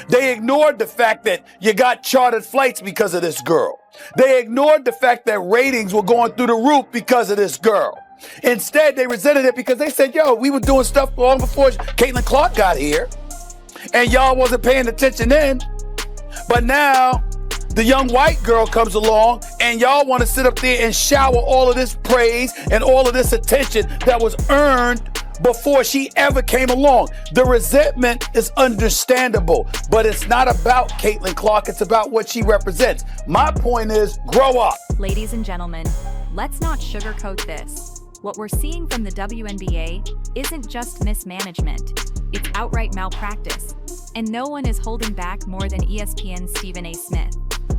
They ignored the fact that you got chartered flights because of this girl. They ignored the fact that ratings were going through the roof because of this girl. Instead, they resented it because they said, yo, we were doing stuff long before Caitlin Clark got here, and y'all wasn't paying attention then. But now, the young white girl comes along, and y'all want to sit up there and shower all of this praise and all of this attention that was earned before she ever came along. The resentment is understandable, but it's not about Caitlin Clark. It's about what she represents. My point is, grow up. Ladies and gentlemen, let's not sugarcoat this. What we're seeing from the WNBA isn't just mismanagement, it's outright malpractice. And no one is holding back more than ESPN's Stephen A. Smith.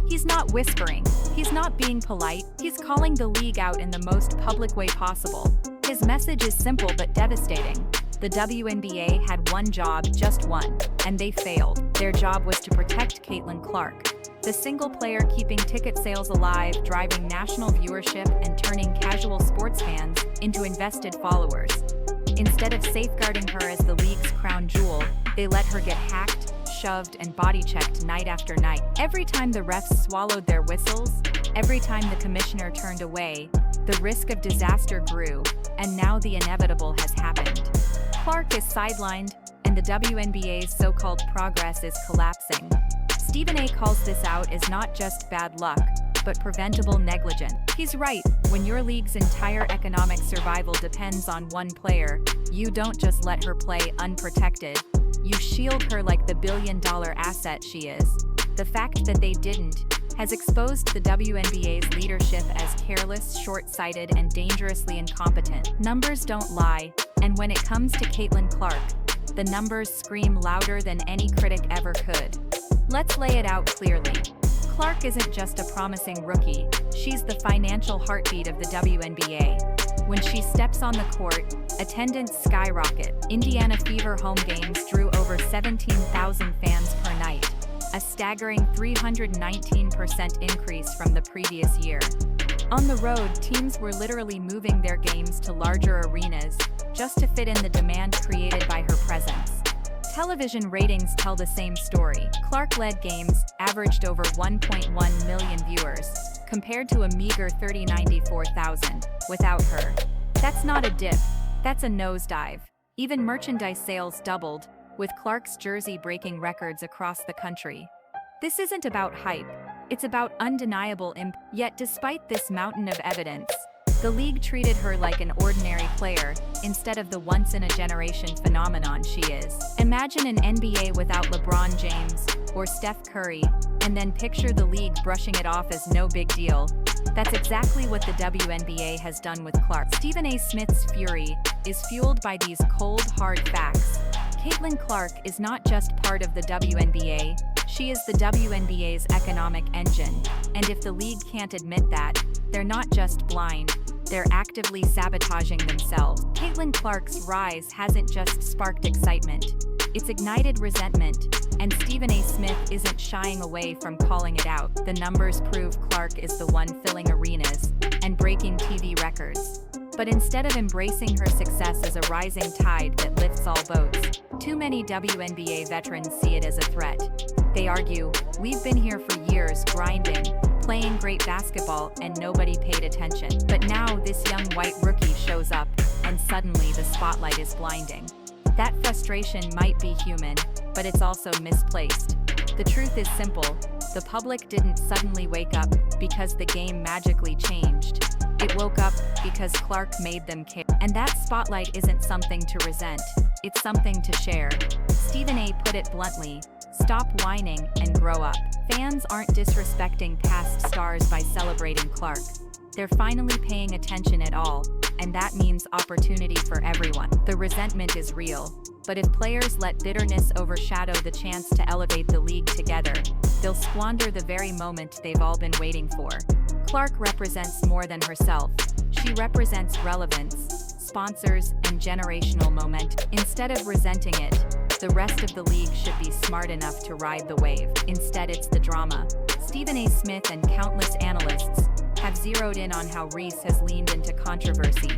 He's not whispering, he's not being polite, he's calling the league out in the most public way possible. His message is simple but devastating. The WNBA had one job, just one, and they failed. Their job was to protect Caitlin Clark, the single player keeping ticket sales alive, driving national viewership, and turning casual sports fans into invested followers. Instead of safeguarding her as the league's crown jewel, they let her get hacked, shoved, and body-checked night after night. Every time the refs swallowed their whistles, every time the commissioner turned away, the risk of disaster grew, and now the inevitable has happened. Clark is sidelined, and the WNBA's so-called progress is collapsing. Stephen A. calls this out as not just bad luck, but preventable negligence. He's right, when your league's entire economic survival depends on one player, you don't just let her play unprotected. You shield her like the billion-dollar asset she is. The fact that they didn't has exposed the WNBA's leadership as careless, short-sighted, and dangerously incompetent. Numbers don't lie, and when it comes to Caitlin Clark, the numbers scream louder than any critic ever could. Let's lay it out clearly. Clark isn't just a promising rookie, she's the financial heartbeat of the WNBA. When she steps on the court, attendance skyrocket. Indiana Fever home games drew over 17,000 fans per night, a staggering 319% increase from the previous year. On the road, teams were literally moving their games to larger arenas just to fit in the demand created by her presence. Television ratings tell the same story. Clark-led games averaged over 1.1 million viewers, compared to a meager 94,000 without her. That's not a dip, that's a nosedive. Even merchandise sales doubled, with Clark's jersey breaking records across the country. This isn't about hype, it's about undeniable impact. Yet despite this mountain of evidence, the league treated her like an ordinary player, instead of the once-in-a-generation phenomenon she is. Imagine an NBA without LeBron James or Steph Curry, and then picture the league brushing it off as no big deal. That's exactly what the WNBA has done with Clark. Stephen A. Smith's fury is fueled by these cold, hard facts. Caitlin Clark is not just part of the WNBA, she is the WNBA's economic engine, and if the league can't admit that, they're not just blind, they're actively sabotaging themselves. Caitlin Clark's rise hasn't just sparked excitement, it's ignited resentment, and Stephen A. Smith isn't shying away from calling it out. The numbers prove Clark is the one filling arenas and breaking TV records. But instead of embracing her success as a rising tide that lifts all boats, too many WNBA veterans see it as a threat. They argue, we've been here for years grinding, playing great basketball, and nobody paid attention. But now this young white rookie shows up, and suddenly the spotlight is blinding. That frustration might be human, but it's also misplaced. The truth is simple, the public didn't suddenly wake up because the game magically changed. It woke up because Clark made them care. And that spotlight isn't something to resent, it's something to share. Stephen A. put it bluntly, stop whining and grow up. Fans aren't disrespecting past stars by celebrating Clark. They're finally paying attention at all, and that means opportunity for everyone. The resentment is real, but if players let bitterness overshadow the chance to elevate the league together, they'll squander the very moment they've all been waiting for. Clark represents more than herself. She represents relevance, sponsors, and generational momentum. Instead of resenting it, the rest of the league should be smart enough to ride the wave. Instead, it's the drama. Stephen A. Smith and countless analysts have zeroed in on how Reese has leaned into controversy,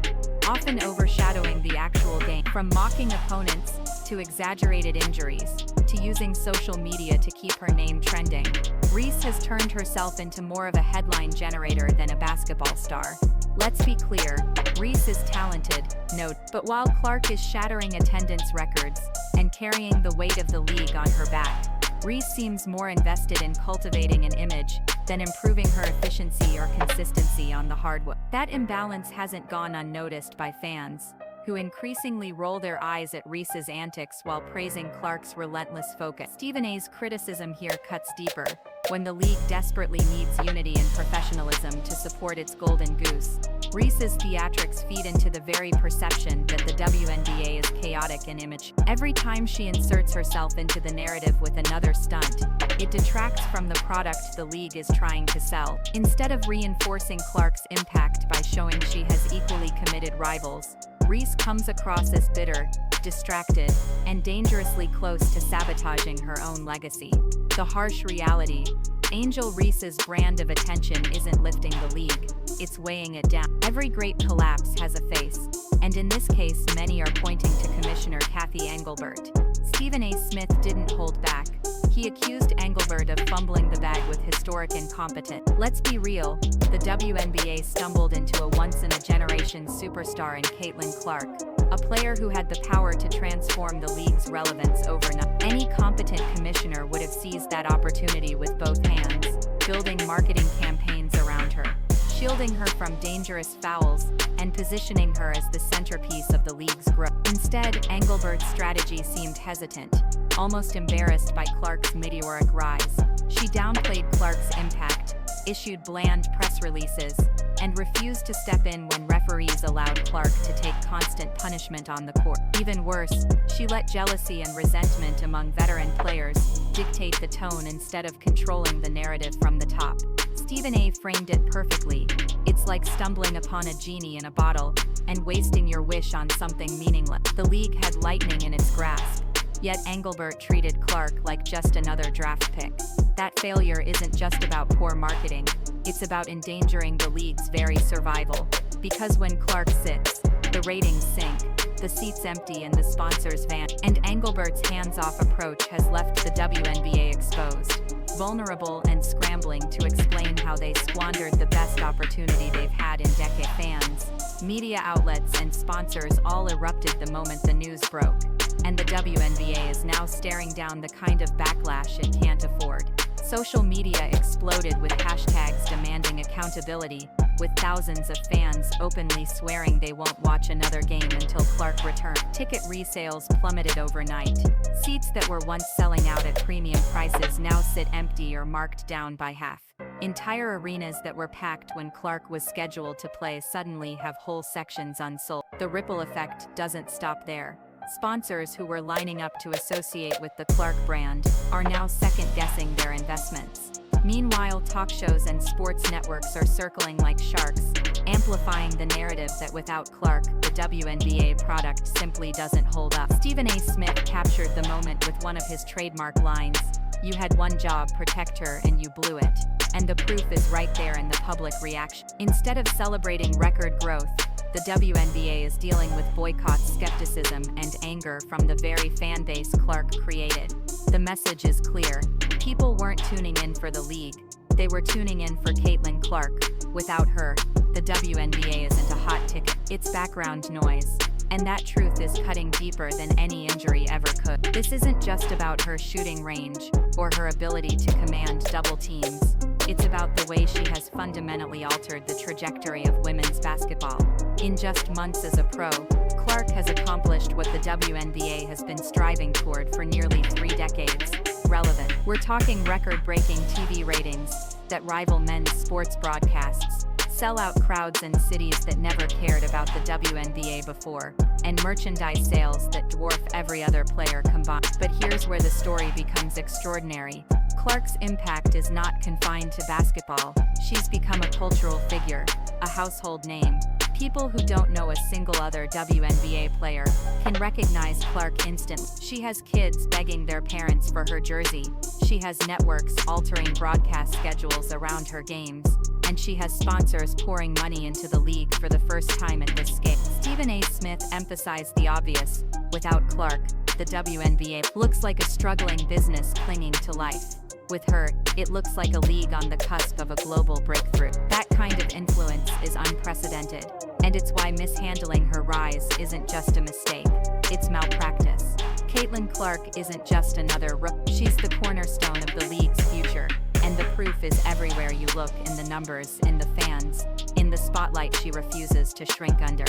often overshadowing the actual game. From mocking opponents to exaggerated injuries, to using social media to keep her name trending. Reese has turned herself into more of a headline generator than a basketball star. Let's be clear, Reese is talented, no, but while Clark is shattering attendance records and carrying the weight of the league on her back, Reese seems more invested in cultivating an image than improving her efficiency or consistency on the hardwood. That imbalance hasn't gone unnoticed by fans, who increasingly roll their eyes at Reese's antics while praising Clark's relentless focus. Stephen A's criticism here cuts deeper. When the league desperately needs unity and professionalism to support its golden goose, Reese's theatrics feed into the very perception that the WNBA is chaotic in image. Every time she inserts herself into the narrative with another stunt, it detracts from the product the league is trying to sell. Instead of reinforcing Clark's impact by showing she has equally committed rivals, Reese comes across as bitter, distracted, and dangerously close to sabotaging her own legacy. The harsh reality: Angel Reese's brand of attention isn't lifting the league, it's weighing it down. Every great collapse has a face, and in this case many are pointing to Commissioner Cathy Engelbert. Stephen A. Smith didn't hold back. He accused Engelbert of fumbling the bag with historic incompetence. Let's be real, the WNBA stumbled into a once-in-a-generation superstar in Caitlin Clark, a player who had the power to transform the league's relevance overnight. Any competent commissioner would have seized that opportunity with both hands, building marketing campaigns around her, shielding her from dangerous fouls, and positioning her as the centerpiece of the league's growth. Instead, Engelbert's strategy seemed hesitant, almost embarrassed by Clark's meteoric rise. She downplayed Clark's impact, issued bland press releases, and refused to step in when referees allowed Clark to take constant punishment on the court. Even worse, she let jealousy and resentment among veteran players dictate the tone instead of controlling the narrative from the top. Stephen A. framed it perfectly. It's like stumbling upon a genie in a bottle and wasting your wish on something meaningless. The league had lightning in its grasp, yet Engelbert treated Clark like just another draft pick. That failure isn't just about poor marketing, it's about endangering the league's very survival. Because when Clark sits, the ratings sink, the seats empty and the sponsors vanish. And Engelbert's hands-off approach has left the WNBA exposed, vulnerable and scrambling to explain how they squandered the best opportunity they've had in decades. Fans, media outlets and sponsors all erupted the moment the news broke, and the WNBA is now staring down the kind of backlash it can't afford. Social media exploded with hashtags demanding accountability, with thousands of fans openly swearing they won't watch another game until Clark returns. Ticket resales plummeted overnight. Seats that were once selling out at premium prices now sit empty or marked down by half. Entire arenas that were packed when Clark was scheduled to play suddenly have whole sections unsold. The ripple effect doesn't stop there. Sponsors who were lining up to associate with the Clark brand are now second-guessing their investments. Meanwhile, talk shows and sports networks are circling like sharks, amplifying the narrative that without Clark, the WNBA product simply doesn't hold up. Stephen A. Smith captured the moment with one of his trademark lines: "You had one job, protect her, and you blew it." And the proof is right there in the public reaction. Instead of celebrating record growth, the WNBA is dealing with boycotts, skepticism, and anger from the very fan base Clark created. The message is clear. People weren't tuning in for the league. They were tuning in for Caitlin Clark. Without her, the WNBA isn't a hot ticket. It's background noise. And that truth is cutting deeper than any injury ever could. This isn't just about her shooting range or her ability to command double teams. It's about the way she has fundamentally altered the trajectory of women's basketball. In just months as a pro, Clark has accomplished what the WNBA has been striving toward for nearly 3 decades: relevant. We're talking record-breaking TV ratings that rival men's sports broadcasts, sellout crowds in cities that never cared about the WNBA before, and merchandise sales that dwarf every other player combined. But here's where the story becomes extraordinary. Clark's impact is not confined to basketball. She's become a cultural figure, a household name. People who don't know a single other WNBA player can recognize Clark instantly. She has kids begging their parents for her jersey. She has networks altering broadcast schedules around her games. And she has sponsors pouring money into the league for the first time at this scale. Stephen A. Smith emphasized the obvious: without Clark, the WNBA looks like a struggling business clinging to life. With her, it looks like a league on the cusp of a global breakthrough. That kind of influence is unprecedented, and it's why mishandling her rise isn't just a mistake, it's malpractice. Caitlin Clark isn't just another rookie, she's the cornerstone of the league's future, and the proof is everywhere you look, in the numbers, in the fans, in the spotlight she refuses to shrink under.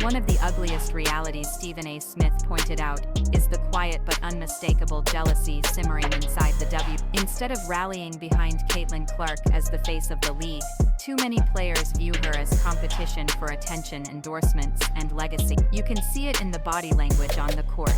One of the ugliest realities Stephen A. Smith pointed out is the quiet but unmistakable jealousy simmering inside the W. Instead of rallying behind Caitlin Clark as the face of the league, too many players view her as competition for attention, endorsements, and legacy. You can see it in the body language on the court,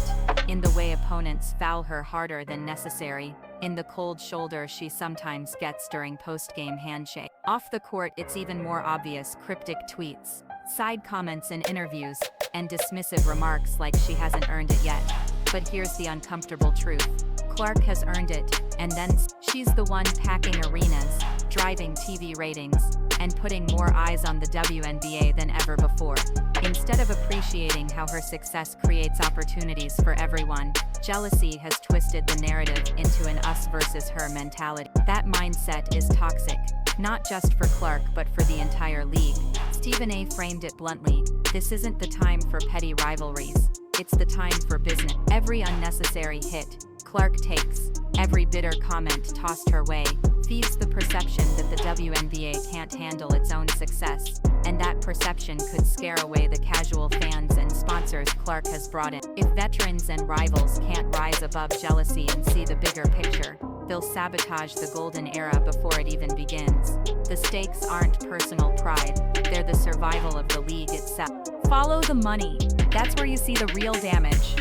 in the way opponents foul her harder than necessary, in the cold shoulder she sometimes gets during post-game handshake. Off the court, it's even more obvious: cryptic tweets, side comments in interviews, and dismissive remarks like she hasn't earned it yet. But here's the uncomfortable truth. Clark has earned it, and then she's the one packing arenas, driving TV ratings, and putting more eyes on the WNBA than ever before. Instead of appreciating how her success creates opportunities for everyone, jealousy has twisted the narrative into an us versus her mentality. That mindset is toxic, not just for Clark but for the entire league. Stephen A. framed it bluntly: this isn't the time for petty rivalries, it's the time for business. Every unnecessary hit Clark takes, every bitter comment tossed her way, feeds the perception that the WNBA can't handle its own success, and that perception could scare away the casual fans and sponsors Clark has brought in. If veterans and rivals can't rise above jealousy and see the bigger picture, they'll sabotage the golden era before it even begins. The stakes aren't personal pride, they're the survival of the league itself. Follow the money. That's where you see the real damage.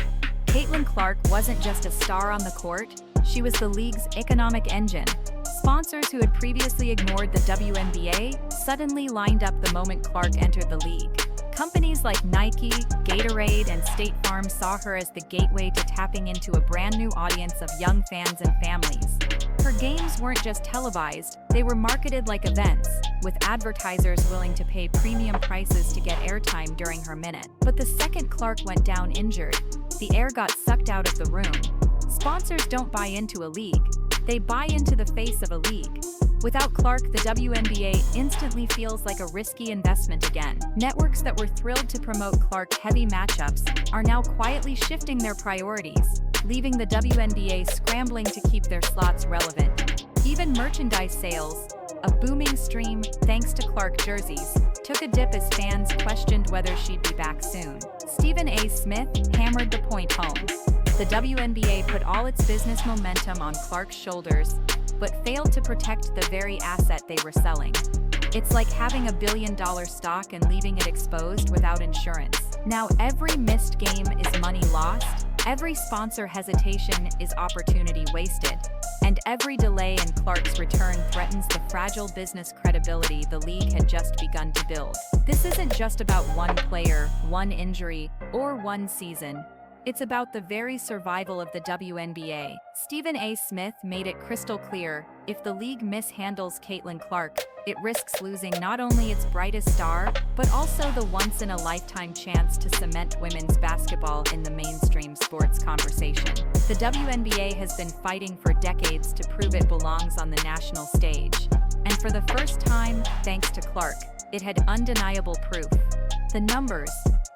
Caitlin Clark wasn't just a star on the court, she was the league's economic engine. Sponsors who had previously ignored the WNBA suddenly lined up the moment Clark entered the league. Companies like Nike, Gatorade, and State Farm saw her as the gateway to tapping into a brand new audience of young fans and families. Her games weren't just televised, they were marketed like events, with advertisers willing to pay premium prices to get airtime during her minute. But the second Clark went down injured, the air got sucked out of the room. Sponsors don't buy into a league, they buy into the face of a league. Without Clark, the WNBA instantly feels like a risky investment again. Networks that were thrilled to promote Clark-heavy matchups are now quietly shifting their priorities, leaving the WNBA scrambling to keep their slots relevant. Even merchandise sales, a booming stream thanks to Clark jerseys, took a dip as fans questioned whether she'd be back soon. Stephen A. Smith hammered the point home. The WNBA put all its business momentum on Clark's shoulders, but failed to protect the very asset they were selling. It's like having $1 billion stock and leaving it exposed without insurance. Now every missed game is money lost, every sponsor hesitation is opportunity wasted, and every delay in Clark's return threatens the fragile business credibility the league had just begun to build. This isn't just about one player, one injury, or one season. It's about the very survival of the WNBA. Stephen A. Smith made it crystal clear: if the league mishandles Caitlin Clark, it risks losing not only its brightest star, but also the once-in-a-lifetime chance to cement women's basketball in the mainstream sports conversation. The WNBA has been fighting for decades to prove it belongs on the national stage. And for the first time, thanks to Clark, it had undeniable proof. The numbers,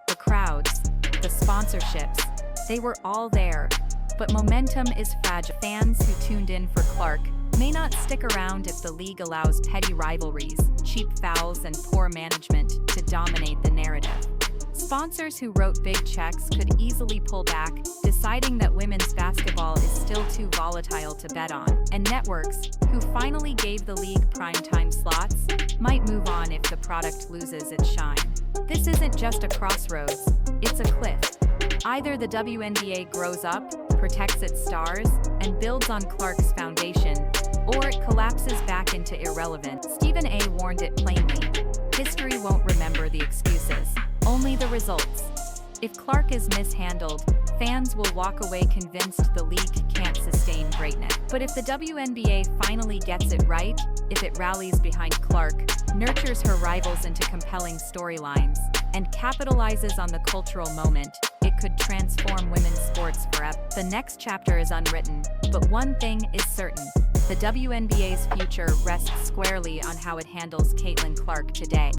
the crowds, the sponsorships, they were all there, but momentum is fragile. Fans who tuned in for Clark may not stick around if the league allows petty rivalries, cheap fouls, and poor management to dominate the narrative. Sponsors who wrote big checks could easily pull back, deciding that women's basketball is still too volatile to bet on, and networks, who finally gave the league primetime slots, might move on if the product loses its shine. This isn't just a crossroads, it's a cliff. Either the WNBA grows up, protects its stars, and builds on Clark's foundation, or it collapses back into irrelevance. Stephen A. warned it plainly: history won't remember the excuses, only the results. If Clark is mishandled, fans will walk away convinced the league can't sustain greatness. But if the WNBA finally gets it right, if it rallies behind Clark, nurtures her rivals into compelling storylines, and capitalizes on the cultural moment, it could transform women's sports forever. The next chapter is unwritten, but one thing is certain. The WNBA's future rests squarely on how it handles Caitlin Clark today.